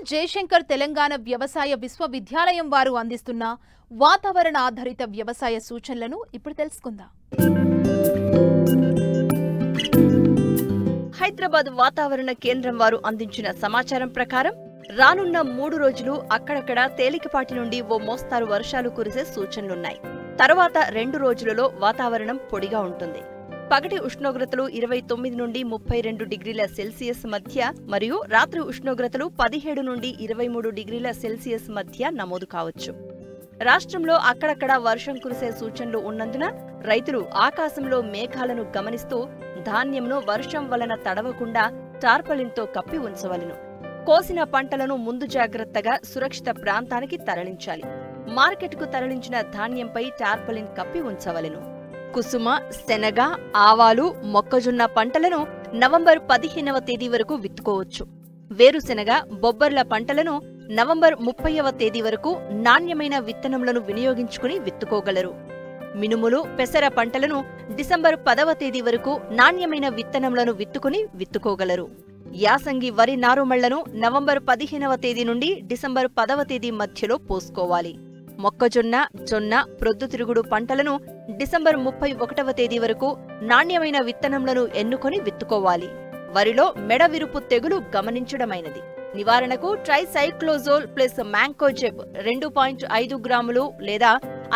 జయశంకర్ తెలంగాణ వ్యవసాయ విశ్వవిద్యాలయం వారు అందిస్తున్న వాతావరణ ఆధారిత వ్యవసాయ సూచనలను ఇప్పుడు తెలుసుకుందాం. హైదరాబాద్ వాతావరణ కేంద్రం వారు అందించిన సమాచారం ప్రకారం రానున్న 3 రోజులు అక్కడక్కడ తేలికపాటి నుండి ఓ మోస్తారు వర్షాలు కురిసే సూచనలున్నాయి. తర్వాత 2 రోజులలో వాతావరణం పొడిగా ఉంటుంది. పగటి ఉష్ణోగ్రతలు 29 నుండి 32 డిగ్రీల సెల్సియస్ మధ్య మరియు రాత్రి ఉష్ణోగ్రతలు 17 నుండి 23 డిగ్రీల సెల్సియస్ మధ్య నమోదు కావచ్చు. రాష్ట్రంలో అక్కడక్కడ వర్షం కురిసే సూచనలు ఉన్నందున రైతులు ఆకాశంలో మేఘాలను గమనిస్తూ ధాన్యంను వర్షం వలన తడవకుండా టార్పలిన్తో కప్పి ఉంచవలెను. కోసిన పంటలను ముందు జాగ్రత్తగా సురక్షిత ప్రాంతానికి తరలించాలి. మార్కెట్కు తరలించిన ధాన్యంపై టార్పలిన్ కప్పి ఉంచవలెను. కుసుమ, శనగ, ఆవాలు, మొక్కజొన్న పంటలను నవంబర్ 15వ తేదీ వరకు విత్తుకోవచ్చు. వేరుశెనగ, బొబ్బర్ల పంటలను నవంబర్ 30వ తేదీ వరకు నాణ్యమైన విత్తనములను వినియోగించుకుని విత్తుకోగలరు. మినుములు, పెసర పంటలను డిసెంబర్ 10వ తేదీ వరకు నాణ్యమైన విత్తనములను విత్తుకోగలరు. యాసంగి వరి నారుమళ్లను నవంబర్ 15వ తేదీ నుండి డిసెంబర్ 10వ తేదీ మధ్యలో పోసుకోవాలి. మొక్కజొన్న, జొన్న, ప్రొద్దుతిరుగుడు పంటలను డిసెంబర్ 31వ తేదీ వరకు నాణ్యమైన విత్తనములను ఎన్నుకొని విత్తుకోవాలి. వరిలో మెడ విరుపు తెగులు గమనించడమైనది. నివారణకు ట్రైసైక్లోజోల్ ప్లస్ మ్యాంకోజెబ్ 2.5 గ్రాములు లేదా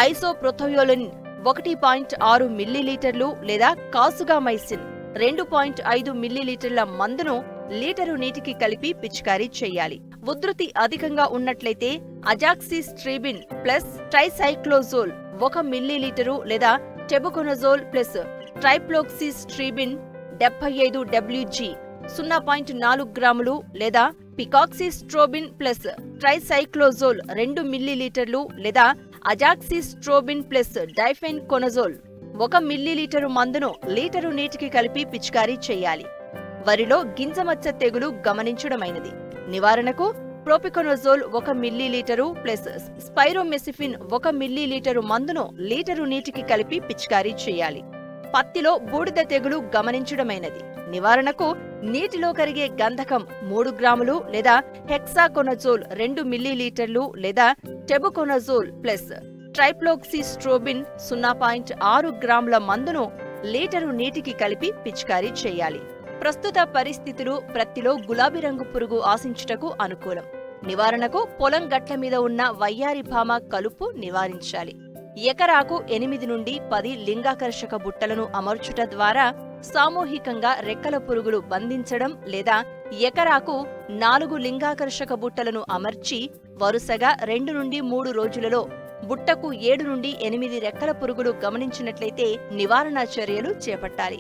ఐసోప్రొథయోలిన్ 1.6 మిల్లీలీటర్లు లేదా కాసుగామైసిన్ 2.5 మిల్లీలీటర్ల మందును లీటరు నీటికి కలిపి పిచికారీ చేయాలి. ఉధృతి అధికంగా ఉన్నట్లయితే అజాక్సిస్ట్రీబిన్ ప్లస్ ట్రైసైక్లోజోల్ 1 మిల్లీలీటరు లేదా టెబుకొనజోల్ ప్లస్ ట్రైప్లోక్సిస్ట్రీబిన్ 75 WG 0.4 గ్రాములు లేదా పికాక్సిస్ట్రోబిన్ ప్లస్ ట్రైసైక్లోజోల్ 2 మిల్లీలీటర్లు లేదా అజాక్సిస్ట్రోబిన్ ప్లస్ డైఫెన్కొనజోల్ 1 మిల్లీలీటరు మందును లీటరు నీటికి కలిపి పిచికారీ చేయాలి. వరిలో గింజమచ్చ తెగులు గమనించడమైనది. నివారణకు propiconazole 1 millilitre plus spiromesifen 1 millilitre మందును లీటరు నీటికి కలిపి పిచికారీ చేయాలి. పత్తిలో బూడిద తెగులు గమనించడమైనది. నివారణకు నీటిలో కరిగే గంధకం 3 గ్రాములు లేదా హెక్సాకొనజోల్ 2 మిల్లీలీటర్లు లేదా టెబుకొనజోల్ ప్లస్ ట్రైప్లోక్సిస్ట్రోబిన్ 0.6 గ్రాముల మందును లీటరు నీటికి కలిపి పిచికారీ చేయాలి. ప్రస్తుత పరిస్థితులు ప్రత్తిలో గులాబీ రంగు పురుగు ఆశించుటకు అనుకూలం. నివారణకు పొలం గట్ల మీద ఉన్న వయ్యారి భామ కలుపు నివారించాలి. ఎకరాకు 8 నుండి 10 లింగాకర్షక బుట్టలను అమర్చుట ద్వారా సామూహికంగా రెక్కల పురుగులు బంధించడం లేదా ఎకరాకు 4 లింగాకర్షక బుట్టలను అమర్చి వరుసగా 2 నుండి 3 రోజులలో బుట్టకు 7 నుండి 8 రెక్కల పురుగులు గమనించినట్లయితే నివారణ చర్యలు చేపట్టాలి.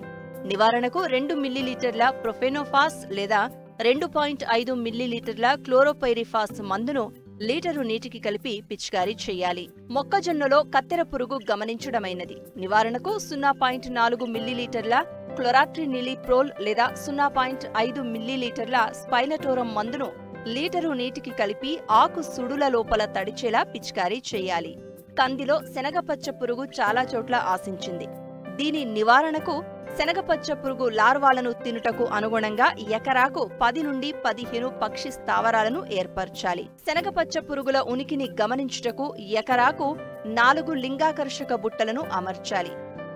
నివారణకు 2 మిల్లీలీటర్ల ప్రొఫెనోఫాస్ లేదా 2.5 మిల్లీలీటర్ల క్లోరోపైరిఫాస్ మందును లీటరు నీటికి కలిపి పిచికారీ చేయాలి. మొక్కజొన్నలో కత్తెర పురుగు గమనించడమైనది. నివారణకు 0.4 మిల్లీలీటర్ల క్లోరాట్రినిలిప్రోల్ లేదా 0.5 మిల్లీలీటర్ల స్పైనటోరం మందును లీటరు నీటికి కలిపి ఆకు సుడుల లోపల తడిచేలా పిచికారీ చేయాలి. కందిలో శనగపచ్చ పురుగు చాలా చోట్ల ఆశించింది. దీని నివారణకు శనగపచ్చ పురుగు లార్వాలను తినుటకు అనుగుణంగా ఎకరాకు 10 నుండి 15 పక్షి స్థావరాలను ఏర్పరచాలి. శనగపచ్చ పురుగుల ఉనికిని గమనించుటకు ఎకరాకు 4 లింగాకర్షక బుట్టలను అమర్చాలి.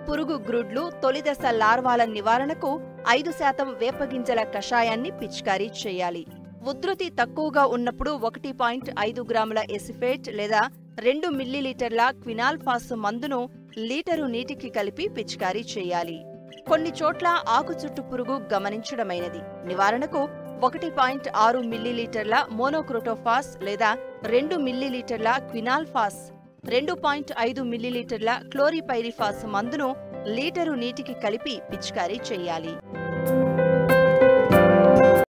పురుగు గ్రుడ్లు తొలిదశ లార్వాల నివారణకు 5% వేపగింజల కషాయాన్ని పిచికారీ చేయాలి. ఉధృతి తక్కువగా ఉన్నప్పుడు 1.5 గ్రాముల ఎసిఫేట్ లేదా 2 మిల్లీలీటర్ల క్వినాల్ఫాస్ మందును లీటరు నీటికి కలిపి పిచికారీ చేయాలి. కొన్ని చోట్ల ఆకు చుట్టు పురుగు గమనించడమైనది. నివారణకు 1.6 మిల్లీలీటర్ల మోనోక్రోటోఫాస్ లేదా 2 మిల్లీలీటర్ల క్వినాల్ఫాస్ 2.5 మిల్లీలీటర్ల క్లోరిపైరిఫాస్ మందును లీటరు నీటికి కలిపి పిచికారీ చేయాలి.